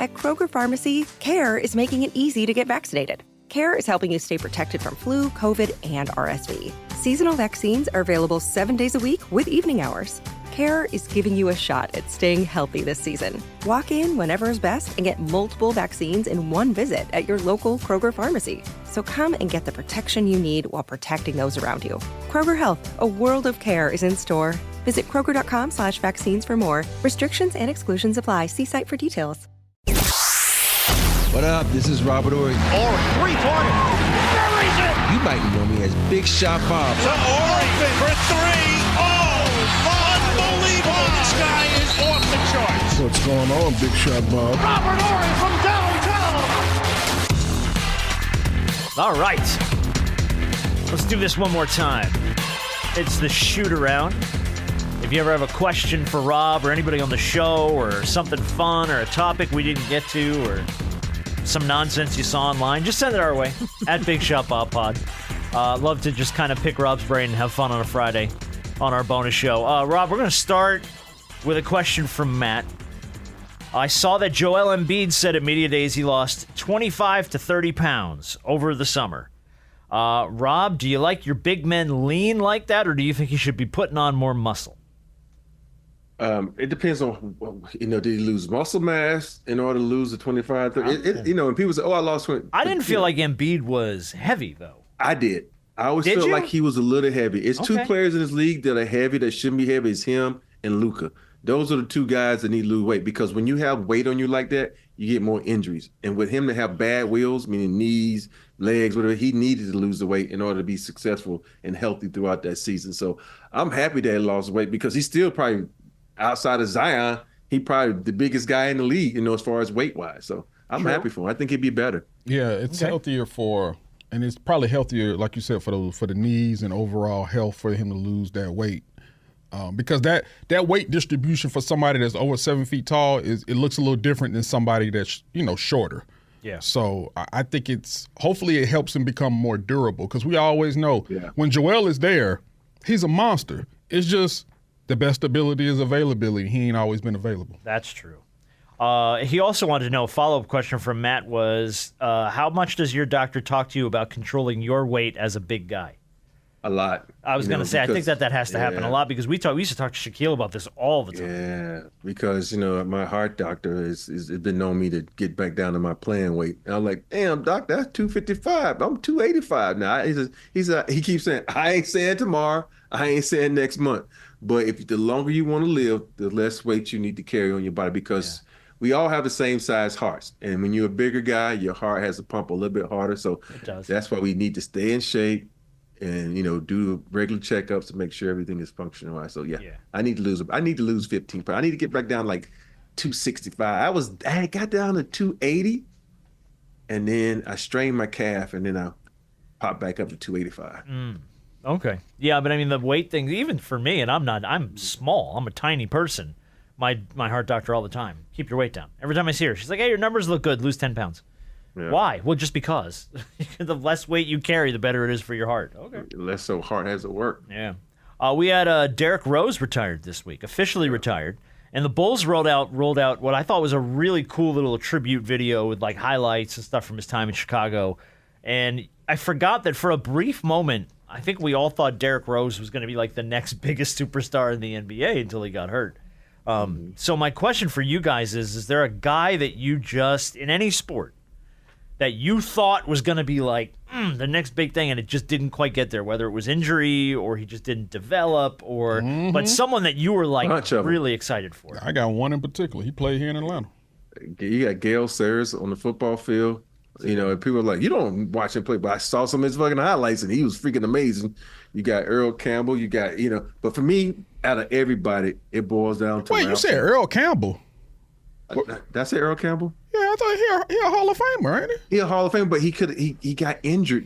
At Kroger Pharmacy, CARE is making it easy to get vaccinated. CARE is helping you stay protected from flu, COVID, and RSV. Seasonal vaccines are available 7 days a week with evening hours. CARE is giving you a shot at staying healthy this season. Walk in whenever is best and get multiple vaccines in one visit at your local Kroger Pharmacy. So come and get the protection you need while protecting those around you. Kroger Health, a world of care is in store. Visit Kroger.com/vaccines for more. Restrictions and exclusions apply. See site for details. What up? This is Robert Ory. Ory, three-pointer. Buries it. You might know me as Big Shot Bob. To Ory for three. Oh, unbelievable. This guy is off the charts. What's going on, Big Shot Bob? Robert Ory from downtown. All right. Let's do this one more time. It's the shoot around. If you ever have a question for Rob or anybody on the show or something fun or a topic we didn't get to or some nonsense you saw online, just send it our way at Big Shot Bob Pod. Love to just kind of pick Rob's brain and have fun on a Friday on our bonus show. Rob, we're going to start with a question from Matt. I saw that Joel Embiid said at Media Days he lost 25 to 30 pounds over the summer. Rob, do you like your big men lean like that, or do you think he should be putting on more muscle? It depends on, did he lose muscle mass in order to lose the 25, 30? And people say, I lost 20. I didn't feel like Embiid was heavy, though. I did. I always felt like he was a little heavy. It's two players in this league that are heavy, that shouldn't be heavy. It's him and Luka. Those are the two guys that need to lose weight, because when you have weight on you like that, you get more injuries. And with him to have bad wheels, meaning knees, legs, whatever, he needed to lose the weight in order to be successful and healthy throughout that season. So I'm happy that he lost weight, because he's still probably, outside of Zion, he probably the biggest guy in the league, as far as weight-wise. So I'm happy for him. I think he'd be better. Yeah, it's healthier and it's probably healthier, like you said, for the knees and overall health for him to lose that weight. Because that weight distribution for somebody that's over 7 feet tall it looks a little different than somebody that's shorter. Yeah. So I think hopefully it helps him become more durable, because we always know when Joel is there, he's a monster. It's just the best ability is availability. He ain't always been available. That's true. He also wanted to know, a follow-up question from Matt was, how much does your doctor talk to you about controlling your weight as a big guy? A lot. I was going to say, I think that has to happen a lot, because we used to talk to Shaquille about this all the time. Yeah, because, my heart doctor has been knowing me to get back down to my playing weight. And I'm like, damn, doc, that's 255. I'm 285 now. He keeps saying, I ain't saying tomorrow. I ain't saying next month. But if the longer you want to live, the less weight you need to carry on your body, because we all have the same size hearts. And when you're a bigger guy, your heart has to pump a little bit harder. So that's why we need to stay in shape and, do regular checkups to make sure everything is functioning right. So, I need to lose 15 pounds. I need to get back down like 265. I got down to 280, and then I strained my calf, and then I popped back up to 285. Okay. Yeah, but I mean, the weight thing, even for me, and I'm small. I'm a tiny person. My heart doctor all the time, keep your weight down. Every time I see her, she's like, hey, your numbers look good, lose 10 pounds. Yeah. Why? Well, just because. The less weight you carry, the better it is for your heart. Okay. The less so heart has to work. Yeah. We had Derrick Rose retired this week, officially retired. And the Bulls rolled out what I thought was a really cool little tribute video with like highlights and stuff from his time in Chicago. And I forgot that for a brief moment, I think we all thought Derrick Rose was going to be like the next biggest superstar in the NBA until he got hurt. So my question for you guys is there a guy that you just, in any sport, that you thought was going to be like the next big thing and it just didn't quite get there, whether it was injury or he just didn't develop, or but someone that you were like really excited for? I got one in particular. He played here in Atlanta. You got Gale Sayers on the football field. And people are like, you don't watch him play, but I saw some of his fucking highlights and he was freaking amazing. You got Earl Campbell, but for me, out of everybody, it boils down to. Wait, you said Earl Campbell? Did I say Earl Campbell? Yeah, I thought he a Hall of Famer, ain't he? He a Hall of Famer, but he got injured,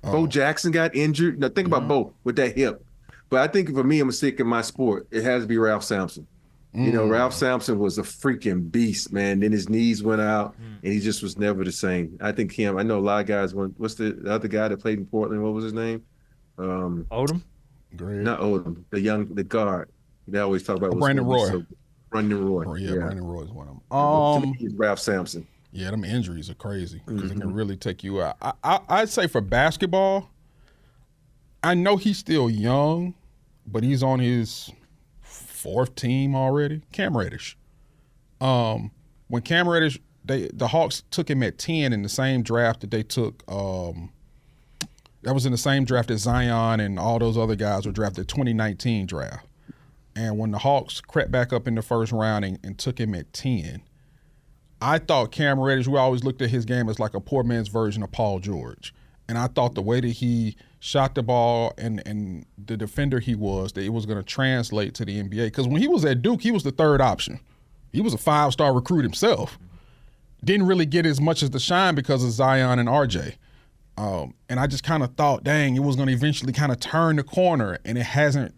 Bo Jackson got injured. Now think about Bo with that hip. But I think for me, I'm sick in my sport. It has to be Ralph Sampson. Ralph Sampson was a freaking beast, man. Then his knees went out, and he just was never the same. I think I know a lot of guys. What's the other guy that played in Portland? What was his name? Odom? Great. Not Odom. The guard. They always talk about Brandon Roy. Brandon Roy. Brandon Roy is one of To them. me, he's Ralph Sampson. Yeah, them injuries are crazy because it can really take you out. I'd say for basketball, I know he's still young, but he's on his 4th team already. Cam Reddish. When Cam Reddish, the Hawks took him at 10 in the same draft that they took. That was in the same draft that Zion and all those other guys were drafted, 2019 draft. And when the Hawks crept back up in the first round and took him at 10, I thought Cam Reddish, we always looked at his game as like a poor man's version of Paul George. And I thought the way that he shot the ball and the defender he was, that it was going to translate to the NBA. Because when he was at Duke, he was the 3rd option. He was a 5-star recruit himself. Didn't really get as much as the shine because of Zion and RJ. And I just kind of thought, dang, it was going to eventually kind of turn the corner. And it hasn't.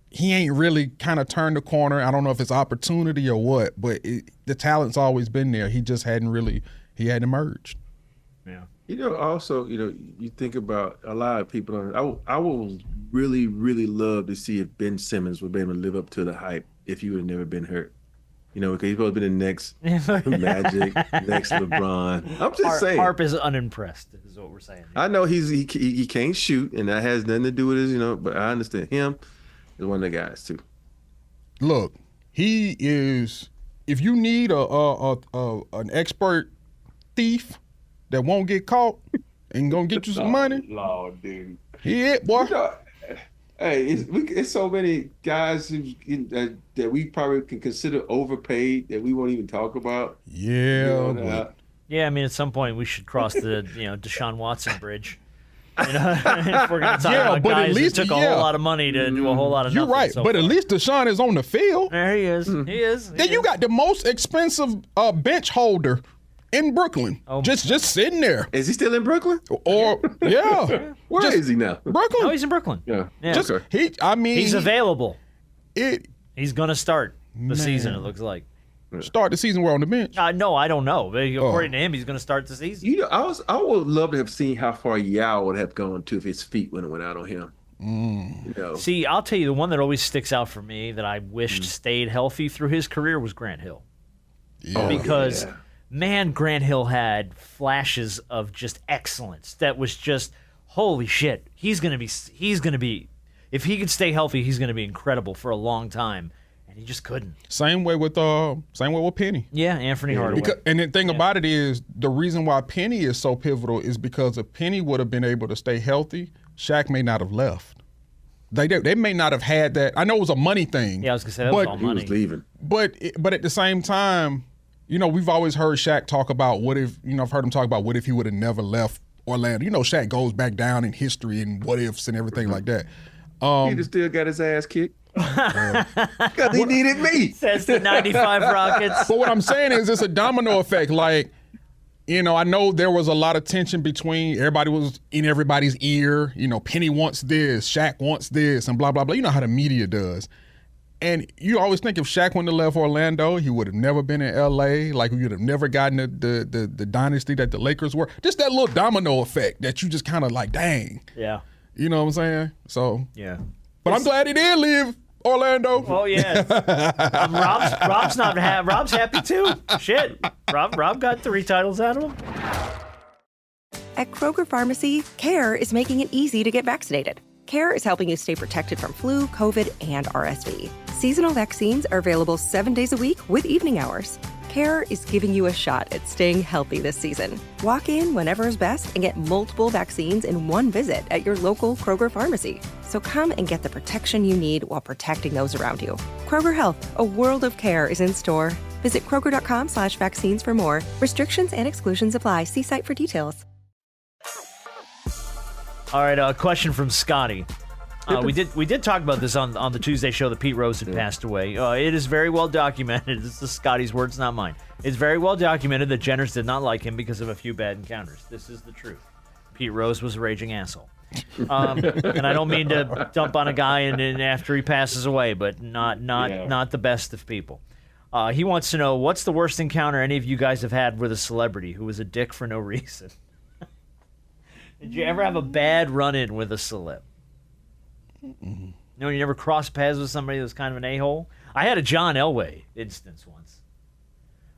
He ain't really kind of turned the corner. I don't know if it's opportunity or what, but the talent's always been there. He just hadn't emerged. Yeah. Also, you think about a lot of people. I would really, really love to see if Ben Simmons would be able to live up to the hype if he would have never been hurt. Because he's supposed to be the next Magic, next LeBron. I'm just saying. Harp is unimpressed, is what we're saying. I know he can't shoot, and that has nothing to do with his, but I understand him is one of the guys too. Look, he is. If you need an expert thief that won't get caught and gonna get you some money, Lord, dude. He it, boy. Hey, it's so many guys that we probably can consider overpaid that we won't even talk about. Yeah. Yeah, I mean, at some point we should cross the Deshaun Watson bridge. If we're going to talk about but guys at least, who took a whole lot of money to do a whole lot of You're nothing. right, so but far. at least Deshaun is on the field. There he is. He is. Then you got the most expensive bench holder in Brooklyn, just sitting there. Is he still in Brooklyn? Or Where is he now? Brooklyn. No, he's in Brooklyn. Yeah. Just, Okay. He's available. He's going to start the season, it looks like. Start the season. We're on the bench. No, I don't know. According to him, he's going to start the season. I would love to have seen how far Yao would have gone to if his feet went out on him. See, I'll tell you, the one that always sticks out for me that I wished stayed healthy through his career was Grant Hill. Yeah. Because, man, Grant Hill had flashes of just excellence. That was just, holy shit. He's going to be, if he could stay healthy, he's going to be incredible for a long time. And he just couldn't. Same way with Penny. Yeah, Anthony Hardaway. And the thing about it is, the reason why Penny is so pivotal is because if Penny would have been able to stay healthy, Shaq may not have left. They may not have had that. I know it was a money thing. Yeah, I was going to say that was all money. He was leaving. But at the same time, we've always heard Shaq talk about what if, I've heard him talk about what if he would have never left Orlando. Shaq goes back down in history and what ifs and everything like that. He just still got his ass kicked. Because he needed me. Says the 95 Rockets. But what I'm saying is it's a domino effect. Like, I know there was a lot of tension between everybody was in everybody's ear. Penny wants this, Shaq wants this, and blah, blah, blah. You know how the media does. And you always think if Shaq wouldn't have left Orlando, he would have never been in L.A. Like, we would have never gotten the dynasty that the Lakers were. Just that little domino effect that you just kind of like, dang. Yeah. You know what I'm saying? So. Yeah. But I'm glad he did leave Orlando. Oh yeah, Rob's happy too. Shit, Rob got 3 titles out of him. At Kroger Pharmacy, CARE is making it easy to get vaccinated. CARE is helping you stay protected from flu, COVID, and RSV. Seasonal vaccines are available 7 days a week with evening hours. CARE is giving you a shot at staying healthy this season. Walk in whenever is best and get multiple vaccines in one visit at your local Kroger pharmacy. So come and get the protection you need while protecting those around you. Kroger Health, a world of care is in store. Visit Kroger.com/vaccines for more. Restrictions and exclusions apply. See site for details. All right, a question from Scotty. We did talk about this on the Tuesday show that Pete Rose had passed away. It is very well documented. This is Scotty's words, not mine. It's very well documented that Jenners did not like him because of a few bad encounters. This is the truth. Pete Rose was a raging asshole. And I don't mean to dump on a guy and after he passes away, but not the best of people. He wants to know, what's the worst encounter any of you guys have had with a celebrity who was a dick for no reason? Did you ever have a bad run-in with a celeb? You never crossed paths with somebody that was kind of an a-hole? I had a John Elway instance once.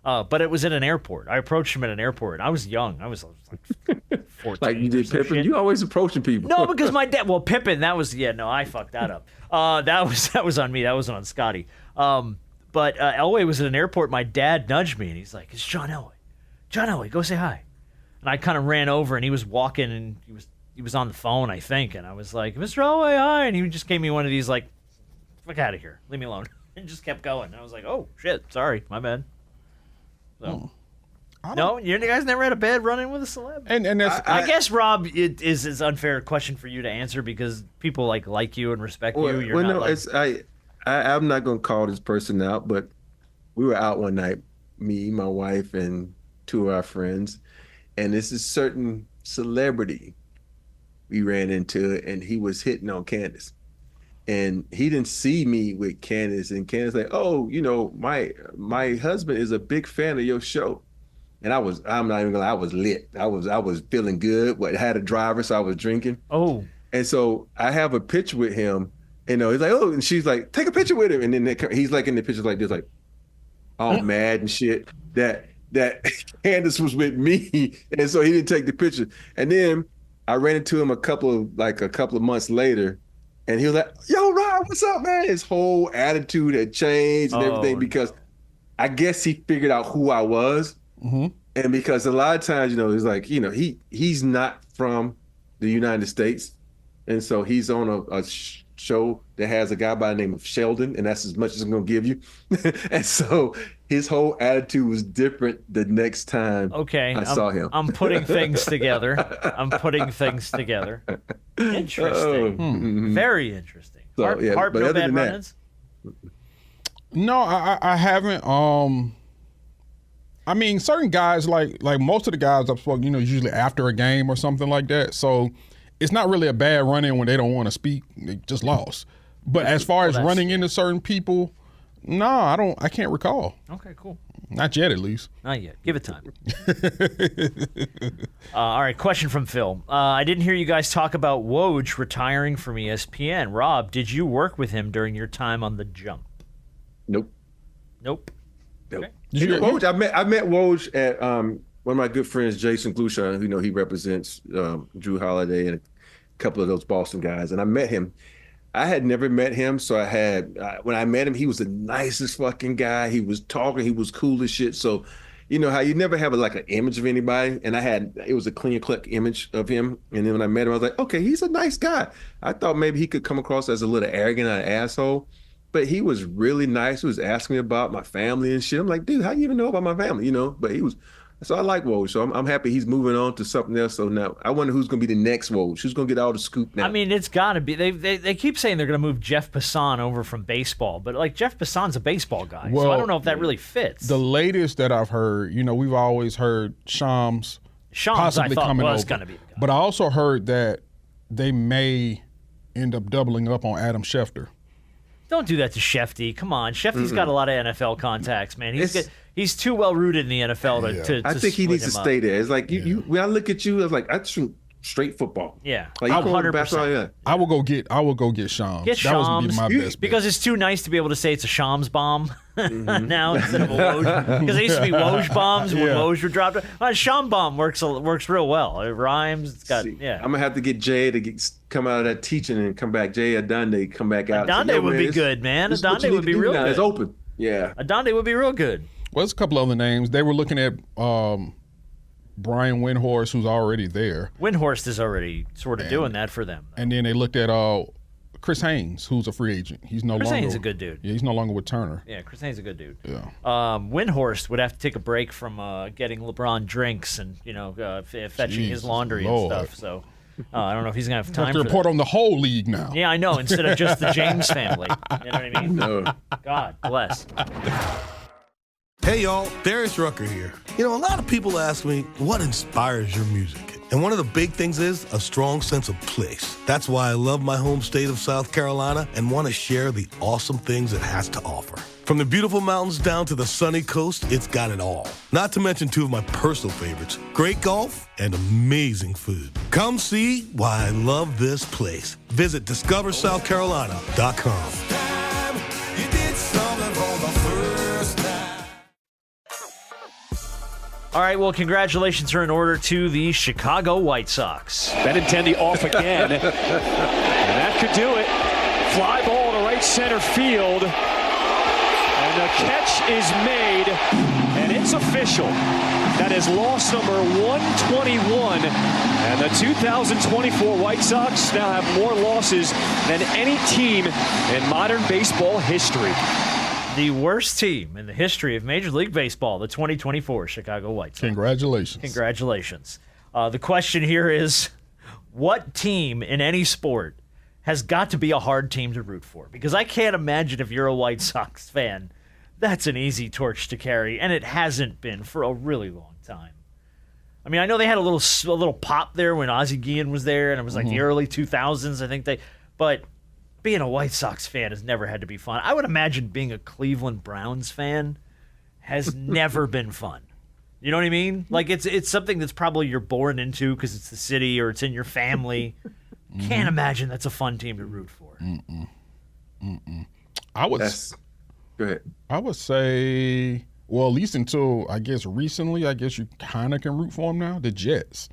But it was at an airport. I approached him at an airport. I was young. I was like 14. Like you did Pippen? You always approaching people. No, because my dad... Well, Pippen, that was... Yeah, no, I fucked that up. That was on me. That wasn't on Scotty. But Elway was at an airport. My dad nudged me, and he's like, it's John Elway. John Elway, go say hi. And I kind of ran over, and he was walking, and he was on the phone, I think. And I was like, Mr. Elway, hi. And he just gave me one of these, like, fuck out of here. Leave me alone. And just kept going. And I was like, oh, shit. Sorry. My bad. So, no, you guys never had a bad run-in with a celeb? And that's, I guess, Rob, it is an unfair question for you to answer because people like you and respect you. You're not like... I'm not going to call this person out, but we were out one night, me, my wife, and two of our friends, and this is certain celebrity we ran into, and he was hitting on Candace. And he didn't see me with Candace, and Candace like, oh, my husband is a big fan of your show. And I'm not even gonna lie, I was lit. I was feeling good. I had a driver, so I was drinking. Oh. And so I have a picture with him, he's like, oh, and she's like, take a picture with him. And then he's like in the picture like this, like all mad and shit that Candace was with me. And so he didn't take the picture. And then I ran into him a couple of months later. And he was like, yo, Rob, what's up, man? His whole attitude had changed and everything because I guess he figured out who I was. Mm-hmm. And because a lot of times, it's like, he's not from the United States. And so he's on a show that has a guy by the name of Sheldon, and that's as much as I'm going to give you. And so his whole attitude was different the next time I saw him. I'm putting things together. Interesting. Very interesting. So, Heart but no other bad than run-ins? No, I haven't. I mean, certain guys, like most of the guys I've spoken, usually after a game or something like that. So it's not really a bad run-in when they don't want to speak. They just lost. But as far as running into certain people, no, I can't recall. Okay, cool. Not yet, at least. Not yet. Give it time. All right, question from Phil. I didn't hear you guys talk about Woj retiring from ESPN. Rob, did you work with him during your time on The Jump? Nope. Okay. Woj, I met Woj at one of my good friends, Jason Glusha, he represents Drew Holiday and a couple of those Boston guys. And I met him. I had never met him, so when I met him, he was the nicest fucking guy. He was talking, he was cool as shit. So, how you never have an image of anybody, and it was a clean-cut image of him. And then when I met him, I was like, okay, he's a nice guy. I thought maybe he could come across as a little arrogant or an asshole, but he was really nice. He was asking me about my family and shit. I'm like, dude, how you even know about my family? But he was. So I like Woj. So I'm happy he's moving on to something else. So now I wonder who's going to be the next Woj. Who's going to get all the scoop now? I mean, it's got to be. They keep saying they're going to move Jeff Passan over from baseball, but Jeff Passan's a baseball guy, so I don't know if that really fits. The latest that I've heard, we've always heard Shams possibly coming over. Gonna be the guy. But I also heard that they may end up doubling up on Adam Schefter. Don't do that to Shefty. Come on, Shefty's got a lot of NFL contacts, man. He's too well rooted in the NFL to I think he needs to stay there. It's like when I look at you, I was like, I shoot straight football. Yeah, like 100%. I will go get Shams. Get Shams. That would be my best because bet. It's too nice to be able to say it's a Shams bomb now instead of a Woj. Because they used to be Woj bombs when Woj were dropped. Sham bomb works real well. It rhymes. It's got I'm gonna have to get Jay to come out of that teaching and come back. Jay Adonde come back out. Adonde would be good, man. Adonde would be real good. It's open. Yeah. Adonde would be real good. Well, there's a couple other names. They were looking at Brian Windhorst, who's already there. Windhorst is already sort of doing that for them. And then they looked at Chris Haynes, who's a free agent. Chris Haynes is a good dude. Yeah, he's no longer with Turner. Yeah, Chris Haynes is a good dude. Yeah. Windhorst would have to take a break from getting LeBron drinks and fetching his laundry and stuff. So I don't know if he's gonna have time. You have to report on the whole league now. Yeah, I know. Instead of just the James family. You know what I mean? No. God bless. Hey y'all, Darius Rucker here. A lot of people ask me, what inspires your music? And one of the big things is a strong sense of place. That's why I love my home state of South Carolina and want to share the awesome things it has to offer. From the beautiful mountains down to the sunny coast, it's got it all. Not to mention two of my personal favorites, great golf and amazing food. Come see why I love this place. Visit discoversouthcarolina.com. All right, well, congratulations are in order to the Chicago White Sox. Benintendi off again, and that could do it. Fly ball to right center field, and the catch is made, and it's official. That is loss number 121, and the 2024 White Sox now have more losses than any team in modern baseball history. The worst team in the history of Major League Baseball, the 2024 Chicago White Sox. Congratulations. Congratulations. The question here is, what team in any sport has got to be a hard team to root for? Because I can't imagine if you're a White Sox fan, that's an easy torch to carry, and it hasn't been for a really long time. I mean, I know they had a little pop there when Ozzie Guillen was there, and it was like the early 2000s, I think but being a White Sox fan has never had to be fun. I would imagine being a Cleveland Browns fan has never been fun. You know what I mean? Like, it's something that's probably you're born into because it's the city or it's in your family. Can't imagine that's a fun team to root for. Go ahead. I would say, well, at least until, I guess, recently, I guess you kind of can root for them now, the Jets.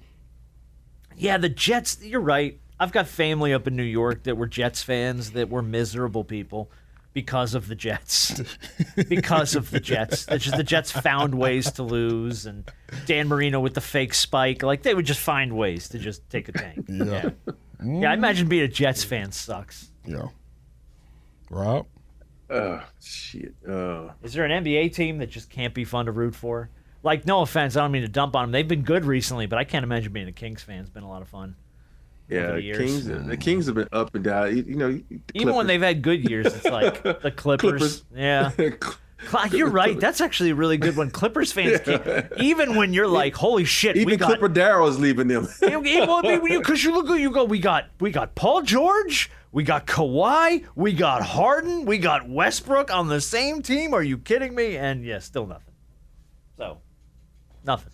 Yeah, the Jets, you're right. I've got family up in New York that were Jets fans that were miserable people because of the Jets. Because of the Jets. It's just the Jets found ways to lose, and Dan Marino with the fake spike. Like, they would just find ways to just take a tank. Yeah. Yeah, I imagine being a Jets fan sucks. Yeah. Rob? Shit. Is there an NBA team that just can't be fun to root for? Like, no offense, I don't mean to dump on them. They've been good recently, but I can't imagine being a Kings fan. It's been a lot of fun. Yeah, the Kings have been up and down. You know, even when they've had good years, it's like the Clippers. Yeah, you're right. That's actually a really good one. Clippers fans can't. Even when you're like, holy shit, even Clipper Darrell's leaving them. Because you look, you go, we got Paul George, we got Kawhi, we got Harden, we got Westbrook on the same team. Are you kidding me? And yeah, still nothing. So, nothing.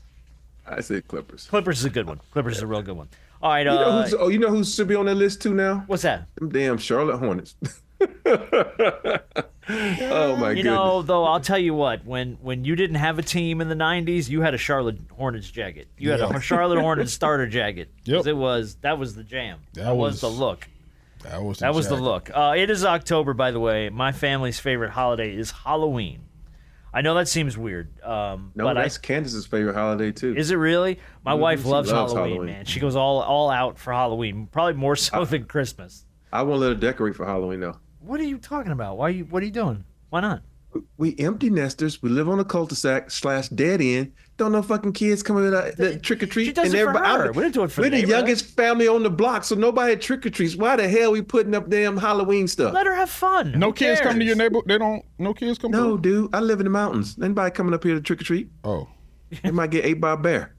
I said Clippers. Clippers is a good one. Clippers is a real good one. All right. You know who should be on that list too now? What's that? Them damn Charlotte Hornets. Oh my goodness. You know, though, I'll tell you what. When you didn't have a team in the '90s, you had a Charlotte Hornets jacket. You had a Charlotte Hornets starter jacket. Yep. That was the jam. That was the look. That was the look. It is October, by the way. My family's favorite holiday is Halloween. I know that seems weird. No, but that's Candace's favorite holiday too. Is it really? My wife loves Halloween, man. She goes all out for Halloween, probably more so than Christmas. I won't let her decorate for Halloween though. What are you talking about? What are you doing? Why not? We empty nesters. We live on a cul-de-sac / dead end. Don't know fucking kids coming with trick or treat. She does it for her. We didn't do it for We're the youngest family on the block, so nobody trick or treats. Why the hell we putting up damn Halloween stuff? Let her have fun. No kids come to your neighborhood. They don't. No kids come. No, dude. I live in the mountains. Anybody coming up here to trick or treat? Oh, they might get ate by a bear.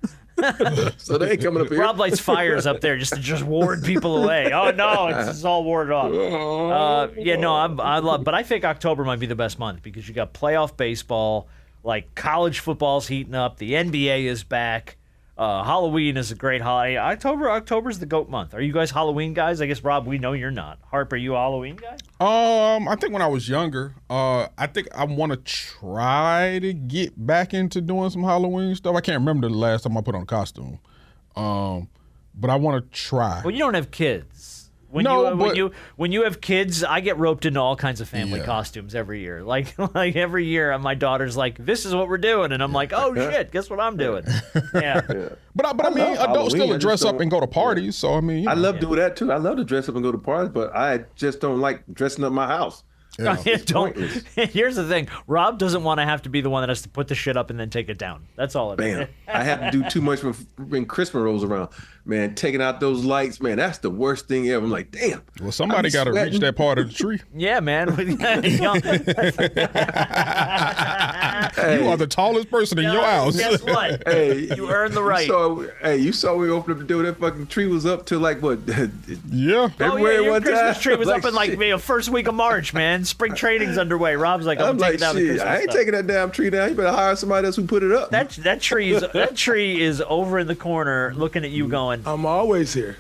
So they ain't coming up here. Rob lights fires up there just to ward people away. Oh no, it's all warded off. I love, but I think October might be the best month because you got playoff baseball, like college football's heating up, the NBA is back. Halloween is a great holiday. October's the GOAT month. Are you guys Halloween guys? I guess, Rob, we know you're not. Harp, are you a Halloween guy? I think when I was younger, I think I want to try to get back into doing some Halloween stuff. I can't remember the last time I put on a costume, but I want to try. Well, you don't have kids. When you have kids, I get roped into all kinds of family costumes every year. Like every year, my daughter's like, "This is what we're doing," and I'm like, "Oh shit, guess what I'm doing?" Yeah. But I mean, adults still dress up and go to parties. So I mean, I love doing that too. I love to dress up and go to parties, but I just don't like dressing up my house. Yeah. Here's the thing. Rob doesn't want to have to be the one that has to put the shit up and then take it down. That's all it is. Bam. I have to do too much when Christmas rolls around. Man, taking out those lights, man, that's the worst thing ever. I'm like, damn. Well, somebody got to reach that part of the tree. Yeah, man. You are the tallest person in your house. Guess what? Hey, you earned the right. You saw we opened up the door. That fucking tree was up till like what? Yeah. February your one Christmas time. tree was Like, up in like shit. first week of March, man. Spring training's underway. Rob's like, I'm taking like, down the shit, Christmas I ain't stuff. taking that damn tree down. You better hire somebody else who put it up. That tree is over in the corner looking at you going, I'm always here.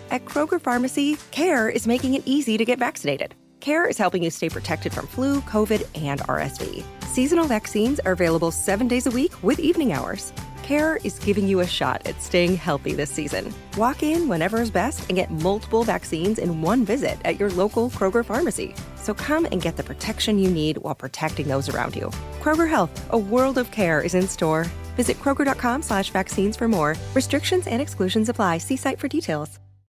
At Kroger Pharmacy, CARE is making it easy to get vaccinated. CARE is helping you stay protected from flu, COVID, and RSV. Seasonal vaccines are available 7 days a week with evening hours. CARE is giving you a shot at staying healthy this season. Walk in whenever is best and get multiple vaccines in one visit at your local Kroger Pharmacy. So come and get the protection you need while protecting those around you. Kroger Health, a world of care is in store. Visit Kroger.com/vaccines for more. Restrictions and exclusions apply. See site for details.